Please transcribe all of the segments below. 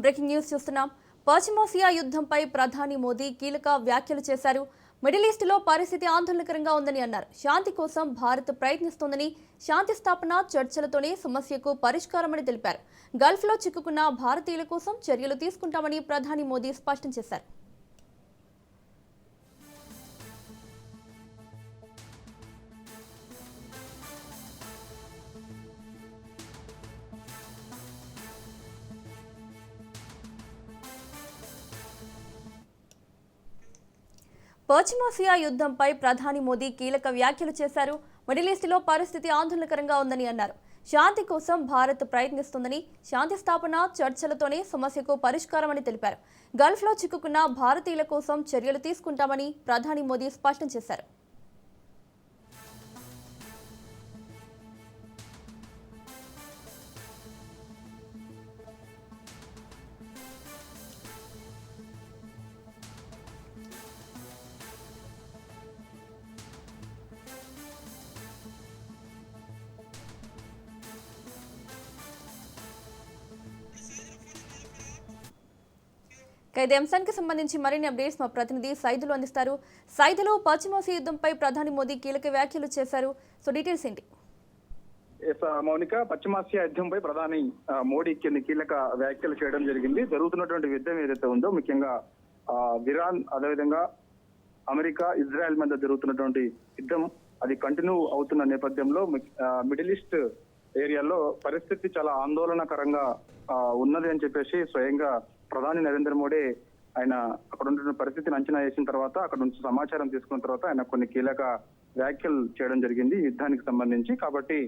Breaking news చూస్తున్నాం. పశ్చిమాసియా యుద్ధంపై ప్రధాని మోదీ కీలక వ్యాఖ్యలు చేశారు. మిడిల్ ఈస్ట్లో పరిస్థితి ఆందోళనకరంగా ఉందని అన్నారు. శాంతి కోసం భారత్ ప్రయత్నిస్తోందని, శాంతి స్థాపన చర్చలతోనే సమస్యకు పరిష్కారమని తెలిపారు. గల్ఫ్లో చిక్కుకున్న భారతీయుల కోసం చర్యలు తీసుకుంటామని ప్రధాని మోదీ స్పష్టం చేశారు. పశ్చిమాసియా యుద్ధంపై ప్రధాని మోదీ కీలక వ్యాఖ్యలు చేశారు. మిడిల్ ఈస్ట్లో పరిస్థితి ఆందోళనకరంగా ఉందని అన్నారు. శాంతి కోసం భారత్ ప్రయత్నిస్తోందని, శాంతి స్థాపన చర్చలతోనే సమస్యకు పరిష్కారమని తెలిపారు. గల్ఫ్లో చిక్కుకున్న భారతీయుల కోసం చర్యలు తీసుకుంటామని ప్రధాని మోదీ స్పష్టం చేశారు. ఇదే అంశానికి సంబంధించి మరిన్ని అప్డేట్స్ మా ప్రతినిధి సైదులు అందిస్తారు. సైదులు, పశ్చిమాసియా యుద్ధంపై ప్రధాని మోదీ కీలక వ్యాఖ్యలు చేశారు. సో డీటెయిల్స్ ఏంటి? మౌనిక, పశ్చిమాసియా యుద్ధంపై ప్రధాని మోడీ కీలక వ్యాఖ్యలు చేయడం జరిగింది. జరుగుతున్నటువంటి యుద్ధం ఏదైతే ఉందో, ముఖ్యంగా ఇరాన్, అదేవిధంగా అమెరికా, ఇజ్రాయెల్ మధ్య జరుగుతున్నటువంటి యుద్ధం అది కంటిన్యూ అవుతున్న నేపథ్యంలో మిడిల్ ఈస్ట్ ఏరియాలో పరిస్థితి చాలా ఆందోళనకరంగా ఉన్నది అని చెప్పేసి స్వయంగా ప్రధాని నరేంద్ర మోడీ ఆయన అక్కడ ఉంటున్న పరిస్థితిని అంచనా వేసిన తర్వాత, అక్కడ నుంచి సమాచారం తీసుకున్న తర్వాత ఆయన కొన్ని కీలక వ్యాఖ్యలు చేయడం జరిగింది యుద్ధానికి సంబంధించి. కాబట్టి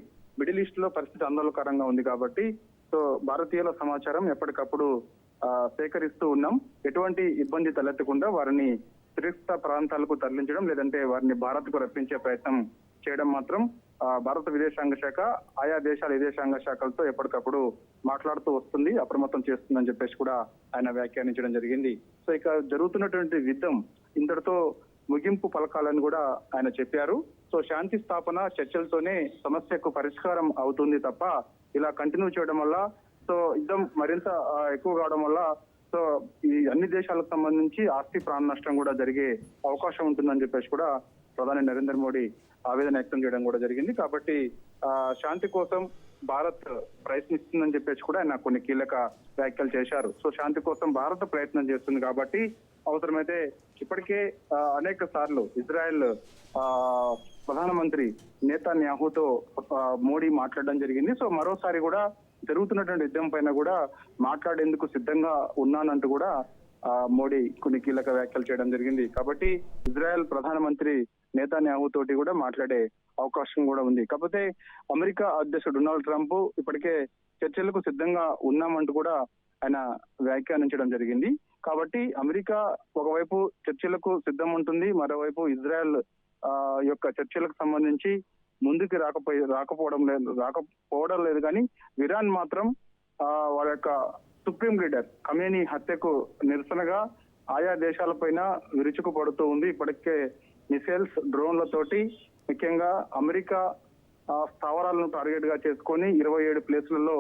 మిడిల్ ఈస్ట్ లో పరిస్థితి ఆందోళనకరంగా ఉంది కాబట్టి సో భారతీయుల సమాచారం ఎప్పటికప్పుడు సేకరిస్తూ ఉన్నాం. ఎటువంటి ఇబ్బంది తలెత్తకుండా వారిని సురక్షిత ప్రాంతాలకు తరలించడం, లేదంటే వారిని భారత్ కు రప్పించే ప్రయత్నం చేయడం మాత్రం భారత విదేశాంగ శాఖ ఆయా దేశాల విదేశాంగ శాఖలతో ఎప్పటికప్పుడు మాట్లాడుతూ వస్తుంది, అప్రమత్తం చేస్తుందని చెప్పేసి కూడా ఆయన వ్యాఖ్యానించడం జరిగింది. సో ఇక జరుగుతున్నటువంటి యుద్ధం ఇంతటితో ముగింపు పలకాలని కూడా ఆయన చెప్పారు. సో శాంతి స్థాపన చర్చలతోనే సమస్యకు పరిష్కారం అవుతుంది తప్ప ఇలా కంటిన్యూ చేయడం వల్ల సో యుద్ధం మరింత ఎక్కువ కావడం వల్ల సో ఈ అన్ని దేశాలకు సంబంధించి ఆస్తి ప్రాణ నష్టం కూడా జరిగే అవకాశం ఉంటుందని చెప్పేసి కూడా ప్రధాని నరేంద్ర మోడీ ఆవేదన వ్యక్తం చేయడం కూడా జరిగింది. కాబట్టి శాంతి కోసం భారత్ ప్రయత్నిస్తుందని చెప్పేసి కూడా ఆయన కొన్ని కీలక వ్యాఖ్యలు చేశారు. సో శాంతి కోసం భారత్ ప్రయత్నం చేస్తుంది కాబట్టి అవసరమైతే ఇప్పటికే అనేక సార్లు ఇజ్రాయెల్ ప్రధానమంత్రి నేతన్యాహుతో మోడీ మాట్లాడడం జరిగింది. సో మరోసారి కూడా జరుగుతున్నటువంటి యుద్ధం పైన కూడా మాట్లాడేందుకు సిద్ధంగా ఉన్నానంటూ కూడా మోడీ కొన్ని కీలక వ్యాఖ్యలు చేయడం జరిగింది. కాబట్టి ఇజ్రాయెల్ ప్రధానమంత్రి నేతన్యాహు తోటి కూడా మాట్లాడే అవకాశం కూడా ఉంది. కాకపోతే అమెరికా అధ్యక్షుడు డొనాల్డ్ ట్రంప్ ఇప్పటికే చర్చలకు సిద్ధంగా ఉన్నామంటూ కూడా ఆయన వ్యాఖ్యానించడం జరిగింది. కాబట్టి అమెరికా ఒకవైపు చర్చలకు సిద్ధం ఉంటుంది, మరోవైపు ఇజ్రాయెల్ యొక్క చర్చలకు సంబంధించి ముందుకు రాకపోవడం లేదు. కానీ ఇరాన్ మాత్రం వాళ్ళ యొక్క సుప్రీం లీడర్ ఖమేనీ హత్యకు నిరసనగా ఆయా దేశాలపైన విరుచుకుపడుతూ ఉంది. ఇప్పటికే మిసైల్స్, డ్రోన్లతోటి ముఖ్యంగా అమెరికా స్థావరాలను టార్గెట్ గా చేసుకొని 27 ప్లేసులలో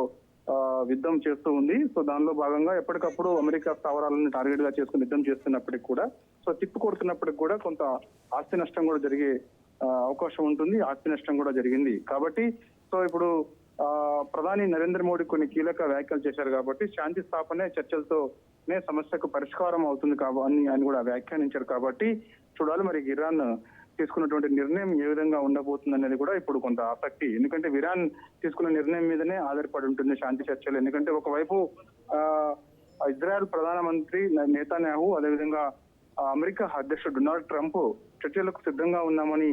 యుద్ధం చేస్తూ ఉంది. సో దానిలో భాగంగా ఎప్పటికప్పుడు అమెరికా స్థావరాలను టార్గెట్ గా చేసుకుని యుద్ధం చేస్తున్నప్పటికీ కూడా సో తిప్పు కొడుతున్నప్పటికి కూడా కొంత ఆస్తి నష్టం కూడా జరిగే అవకాశం ఉంటుంది. ఆస్తి నష్టం కూడా జరిగింది. కాబట్టి సో ఇప్పుడు ప్రధాని నరేంద్ర మోడీ కొన్ని కీలక వ్యాఖ్యలు చేశారు కాబట్టి శాంతి స్థాపనే చర్చలతోనే సమస్యకు పరిష్కారం అవుతుంది అని ఆయన కూడా వ్యాఖ్యానించారు. కాబట్టి చూడాలి మరి ఇరాన్ తీసుకున్నటువంటి నిర్ణయం ఏ విధంగా ఉండబోతుంది అనేది కూడా ఇప్పుడు కొంత ఆసక్తి. ఎందుకంటే ఇరాన్ తీసుకున్న నిర్ణయం మీదనే ఆధారపడి ఉంటుంది శాంతి చర్చలు. ఎందుకంటే ఒకవైపు ఇజ్రాయెల్ ప్రధానమంత్రి నేతన్యాహు, అదేవిధంగా అమెరికా అధ్యక్షుడు డొనాల్డ్ ట్రంప్ చర్చలకు సిద్ధంగా ఉన్నామని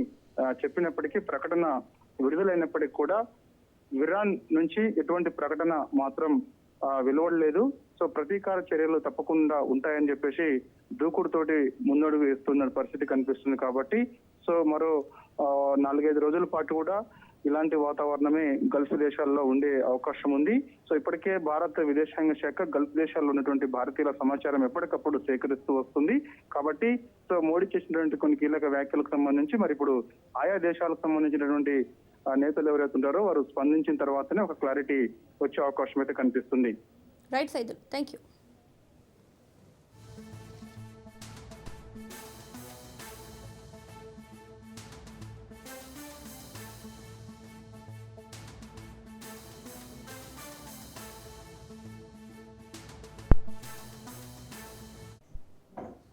చెప్పినప్పటికీ, ప్రకటన విడుదలైనప్పటికీ కూడా ఇరాన్ నుంచి ఎటువంటి ప్రకటన మాత్రం వెలువడలేదు. సో ప్రతీకార చర్యలు తప్పకుండా ఉంటాయని చెప్పేసి దూకుడుతోటి ముందడుగు వేస్తున్న పరిస్థితి కనిపిస్తుంది. కాబట్టి సో మరో 4-5 రోజుల పాటు కూడా ఇలాంటి వాతావరణమే గల్ఫ్ దేశాల్లో ఉండే అవకాశం ఉంది. సో ఇప్పటికే భారత విదేశాంగ శాఖ గల్ఫ్ దేశాల్లో ఉన్నటువంటి భారతీయుల సమాచారం ఎప్పటికప్పుడు సేకరిస్తూ వస్తుంది. కాబట్టి సో మోడీ చేసినటువంటి కొన్ని కీలక వ్యాఖ్యలకు సంబంధించి మరి ఇప్పుడు ఆయా దేశాలకు సంబంధించినటువంటి నేతలు ఎవరైతే ఉంటారో వారు స్పందించిన తర్వాతనే ఒక క్లారిటీ వచ్చే అవకాశం అయితే కనిపిస్తుంది. Right Saidul, thank you.